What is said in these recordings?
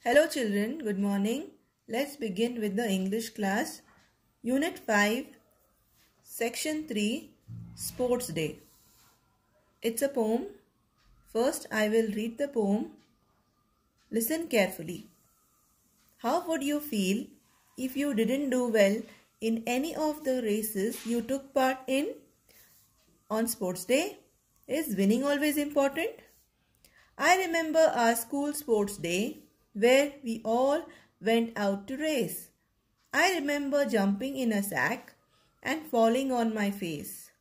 Hello children, good morning. Let's begin with the English class. Unit 5, Section 3, Sports Day. It's a poem. First I will read the poem. Listen carefully. How would you feel if you didn't do well in any of the races you took part in? On Sports Day, is winning always important? I remember our school sports day where we all went out to race. I remember jumping in a sack and falling on my face.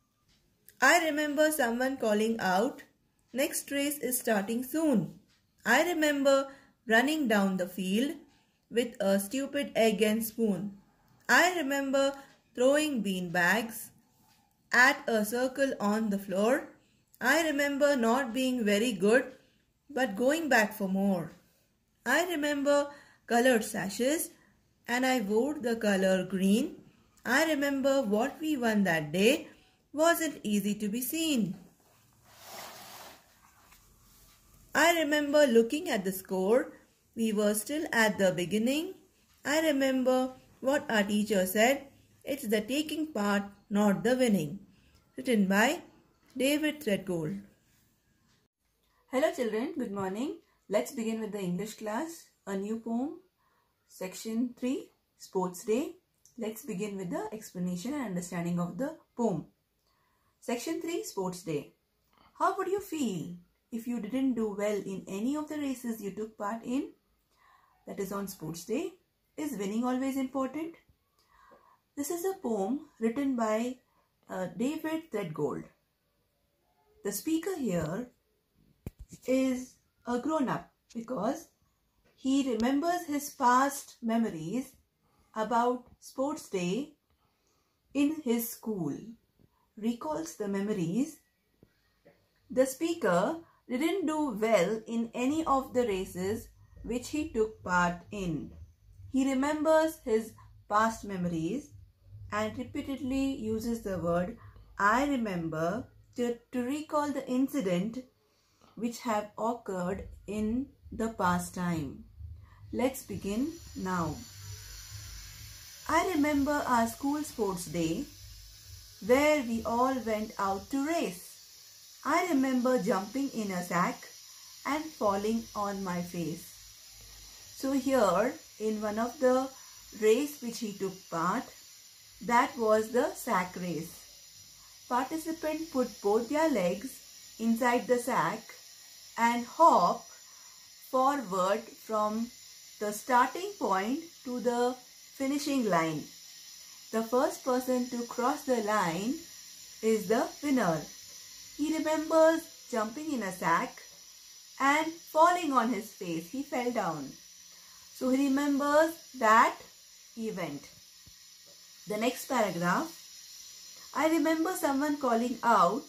I remember someone calling out, "Next race is starting soon." I remember running down the field with a stupid egg and spoon. I remember throwing bean bags at a circle on the floor. I remember not being very good but going back for more. I remember colored sashes and I wore the color green. I remember what we won that day wasn't easy to be seen. I remember looking at the score. We were still at the beginning. I remember what our teacher said. It's the taking part, not the winning. Written by David Threadgold. Hello children, good morning. Let's begin with the English class. A new poem, Section 3, Sports Day. Let's begin with the explanation and understanding of the poem. Section 3, Sports Day. How would you feel if you didn't do well in any of the races you took part in? That is on Sports Day. Is winning always important? This is a poem written by David Threadgold. The speaker here is a grown-up because he remembers his past memories about sports day in his school. Recalls the memories. The speaker didn't do well in any of the races which he took part in. He remembers his past memories and repeatedly uses the word I remember to recall the incident which have occurred in the past time. Let's begin now. I remember our school sports day where we all went out to race. I remember jumping in a sack and falling on my face. So here in one of the race which he took part, that was the sack race. Participant put both their legs inside the sack and hop forward from the starting point to the finishing line. The first person to cross the line is the winner. He remembers jumping in a sack and falling on his face. He fell down. So he remembers that event. The next paragraph. I remember someone calling out,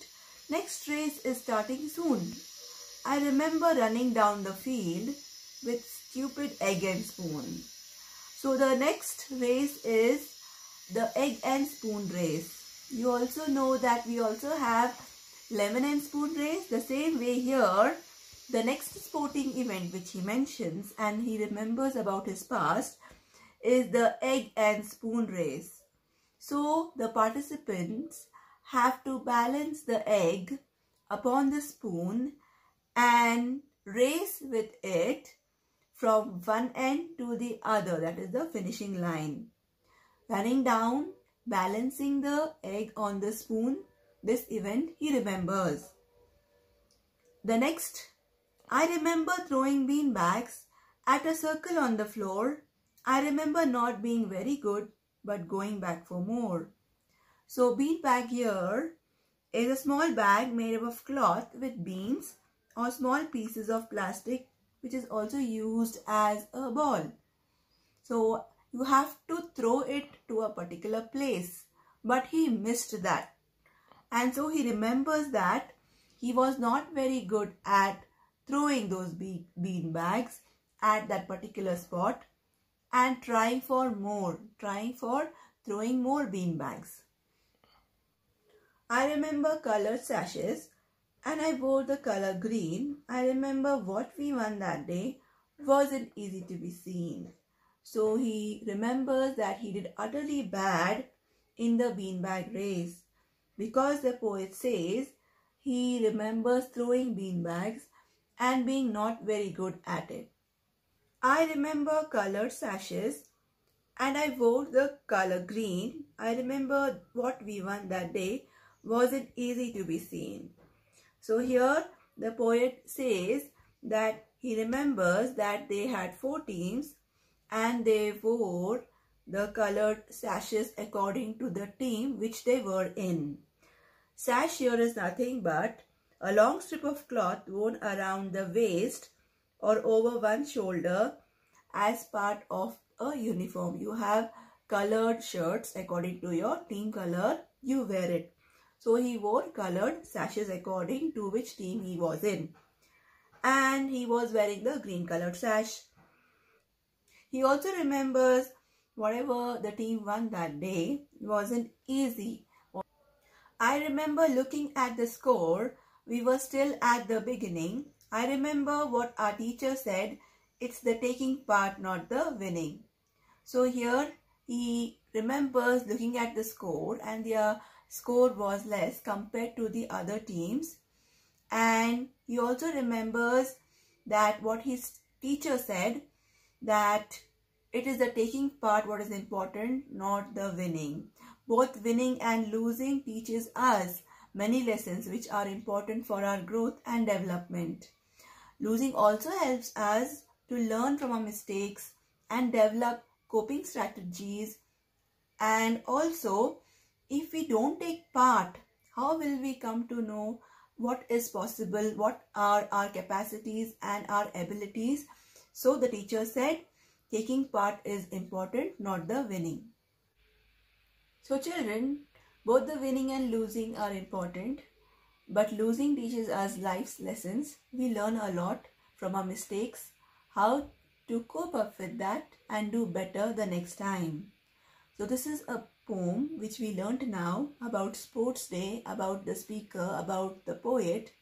"Next race is starting soon." I remember running down the field with stupid egg and spoon. So the next race is the egg and spoon race. You also know that we also have lemon and spoon race. The same way here, the next sporting event which he mentions and he remembers about his past is the egg and spoon race. So the participants have to balance the egg upon the spoon and race with it from one end to the other, that is the finishing line. Running down, balancing the egg on the spoon, this event he remembers. The next, I remember throwing bean bags at a circle on the floor. I remember not being very good but going back for more. So bean bag here is a small bag made up of cloth with beans or small pieces of plastic which is also used as a ball. So you have to throw it to a particular place, but he missed that. And so he remembers that he was not very good at throwing those bean bags at that particular spot and trying for throwing more bean bags. I remember colored sashes and I wore the color green. I remember what we won that day wasn't easy to be seen. So he remembers that he did utterly bad in the beanbag race. Because the poet says he remembers throwing beanbags and being not very good at it. I remember colored sashes and I wore the color green. I remember what we won that day wasn't easy to be seen. So here the poet says that he remembers that they had 4 teams and they wore the colored sashes according to the team which they were in. Sash here is nothing but a long strip of cloth worn around the waist or over one shoulder as part of a uniform. You have colored shirts according to your team color, you wear it. So he wore colored sashes according to which team he was in. And he was wearing the green colored sash. He also remembers whatever the team won that day wasn't easy. I remember looking at the score. We were still at the beginning. I remember what our teacher said. It's the taking part, not the winning. So here he remembers looking at the score and their score was less compared to the other teams. And he also remembers that what his teacher said, that it is the taking part what is important, not the winning. Both winning and losing teaches us many lessons which are important for our growth and development. Losing also helps us to learn from our mistakes and develop coping strategies. And also, if we don't take part, how will we come to know what is possible, what are our capacities and our abilities? So the teacher said, taking part is important, not the winning. So children, both the winning and losing are important, but losing teaches us life's lessons. We learn a lot from our mistakes, how to cope up with that and do better the next time. So this is a poem which we learnt now about sports day, about the speaker, about the poet,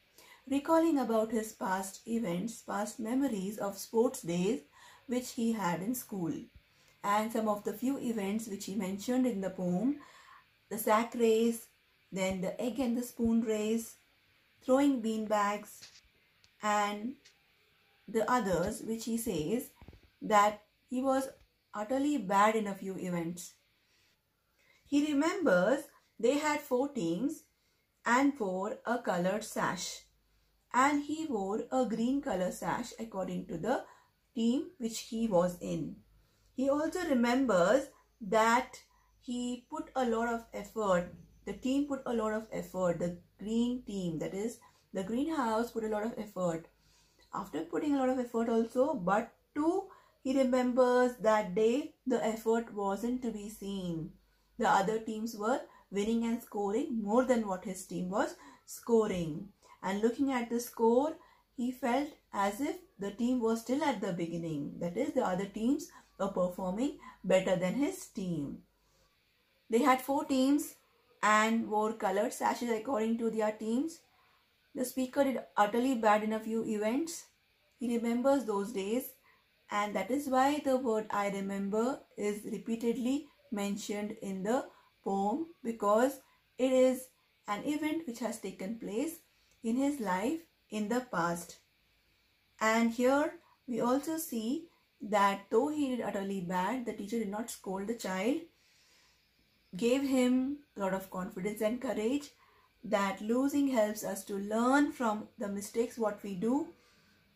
recalling about his past events, past memories of sports days which he had in school. And some of the few events which he mentioned in the poem, the sack race, then the egg and the spoon race, throwing bean bags, and the others which he says that he was utterly bad in a few events. He remembers they had 4 teams and wore a colored sash, and he wore a green color sash according to the team which he was in. He also remembers that he put a lot of effort. The team put a lot of effort. The green team, that is the greenhouse, put a lot of effort. After putting a lot of effort also, but too, he remembers that day the effort wasn't to be seen. The other teams were winning and scoring more than what his team was scoring. And looking at the score, he felt as if the team was still at the beginning. That is, the other teams were performing better than his team. They had 4 teams and wore colored sashes according to their teams. The speaker did utterly bad in a few events. He remembers those days, and that is why the word I remember is repeatedly mentioned in the poem, because it is an event which has taken place in his life in the past. And here we also see that though he did utterly bad, the teacher did not scold the child, gave him a lot of confidence and courage, that losing helps us to learn from the mistakes what we do,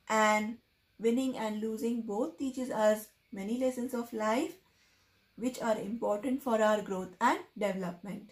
and winning and losing both teaches us many lessons of life which are important for our growth and development.